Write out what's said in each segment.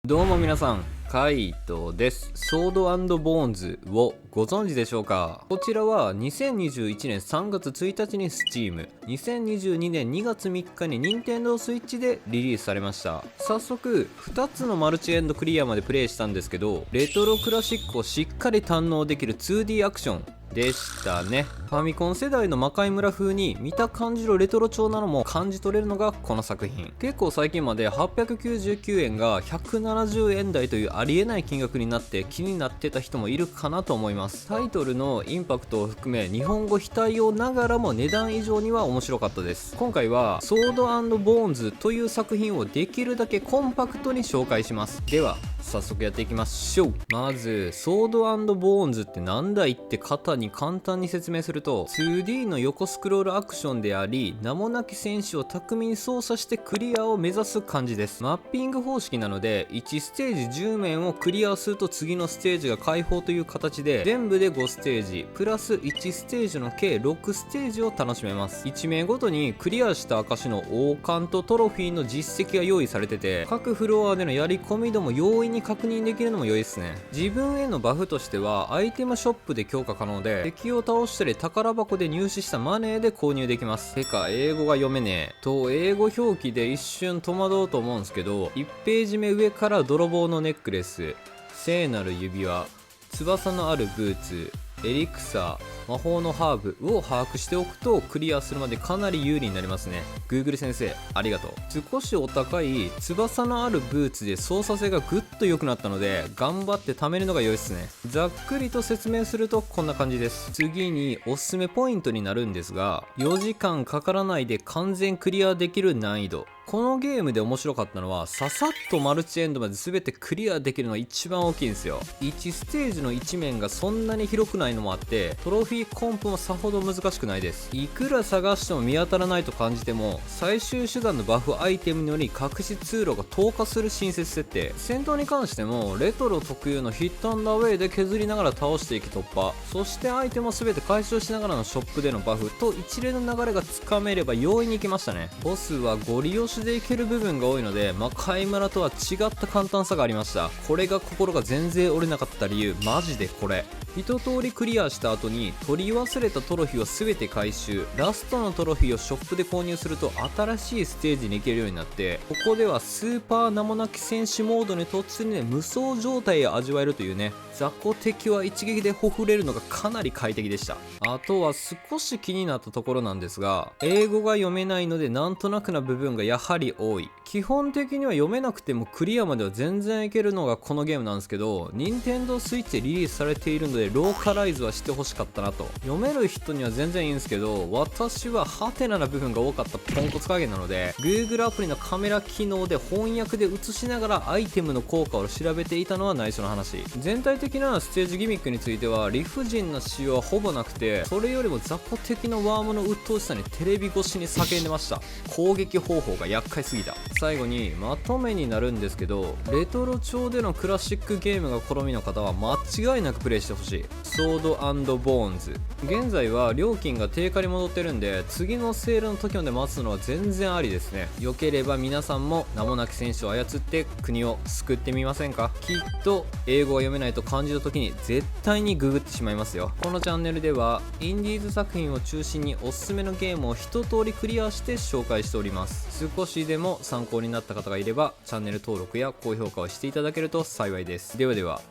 どうも皆さん、カイトです。ソード&ボーンズをご存知でしょうか？こちらは2021年3月1日に Steam、2022年2月3日に Nintendo Switch でリリースされました。早速2つのマルチエンドクリアまでプレイしたんですけど、レトロクラシックをしっかり堪能できる 2D アクションでしたね。ファミコン世代の魔界村風に見た感じのレトロ調なのも感じ取れるのがこの作品。結構最近まで899円が170円台というありえない金額になって気になってた人もいるかなと思います。タイトルのインパクトを含め日本語非対応ながらも値段以上には面白かったです。今回はソード&ボーンズという作品をできるだけコンパクトに紹介します。では早速やっていきましょう。まずソード&ボーンズってなんだいって方に簡単に説明すると、 2D の横スクロールアクションであり、名もなき選手を巧みに操作してクリアを目指す感じです。マッピング方式なので1ステージ10面をクリアすると次のステージが開放という形で、全部で5ステージプラス1ステージの計6ステージを楽しめます。1名ごとにクリアした証の王冠とトロフィーの実績が用意されてて、各フロアでのやり込み度も容易に確認できるのも良いですね。自分へのバフとしてはアイテムショップで強化可能で、敵を倒したり宝箱で入手したマネーで購入できます。てか英語が読めねえと英語表記で一瞬戸惑うと思うんですけど、1ページ目上から泥棒のネックレス、聖なる指輪、翼のあるブーツ、エリクサー、魔法のハーブを把握しておくとクリアするまでかなり有利になりますね。 Google 先生ありがとう。少しお高い翼のあるブーツで操作性がぐっと良くなったので頑張って貯めるのが良いですね。ざっくりと説明するとこんな感じです。次におすすめポイントになるんですが、4時間かからないで完全クリアできる難易度。このゲームで面白かったのは、ささっとマルチエンドまで全てクリアできるのが一番大きいんですよ。1ステージの1面がそんなに広くないのもあって、トロフィーコンプもさほど難しくないです。いくら探しても見当たらないと感じても、最終手段のバフアイテムにより隠し通路が透過する親切設定。戦闘に関してもレトロ特有のヒットアンダーウェイで削りながら倒していき突破、そしてアイテムを全て回収しながらのショップでのバフと一連の流れがつかめれば容易にいきましたね。ボスはゴリ押しでいける部分が多いので、魔界村とは違った簡単さがありました。これが心が全然折れなかった理由、マジでこれ。一通りクリアした後に取り忘れたトロフィーを全て回収、ラストのトロフィーをショップで購入すると新しいステージに行けるようになって、ここではスーパー名もなき戦士モードに突入で無双状態を味わえるというね。雑魚敵は一撃でほふれるのがかなり快適でした。あとは少し気になったところなんですが、英語が読めないのでなんとなくな部分がやはり多い。基本的には読めなくてもクリアまでは全然いけるのがこのゲームなんですけど、 Nintendo Switch でリリースされているのでローカライズはしてほしかったなと。読める人には全然いいんですけど、私はハテナな部分が多かったポンコツ加減なので、 Google アプリのカメラ機能で翻訳で映しながらアイテムの効果を調べていたのは内緒の話。全体的なステージギミックについては理不尽な仕様はほぼなくて、それよりも雑魚的なワームの鬱陶しさにテレビ越しに叫んでました。攻撃方法が厄介すぎた。最後にまとめになるんですけど、レトロ調でのクラシックゲームが好みの方は間違いなくプレイしてほしい。ソード&ボーンズ、現在は料金が定価に戻ってるんで、次のセールの時まで待つのは全然ありですね。よければ皆さんも名もなき選手を操って国を救ってみませんか？きっと英語が読めないと感じた時に絶対にググってしまいますよ。このチャンネルではインディーズ作品を中心におすすめのゲームを一通りクリアして紹介しております。少しでも参考になった方がいればチャンネル登録や高評価をしていただけると幸いです。ではでは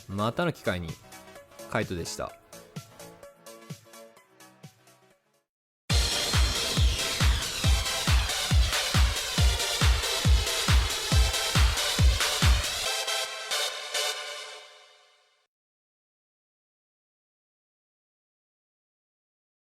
またの機会に。カイトでした。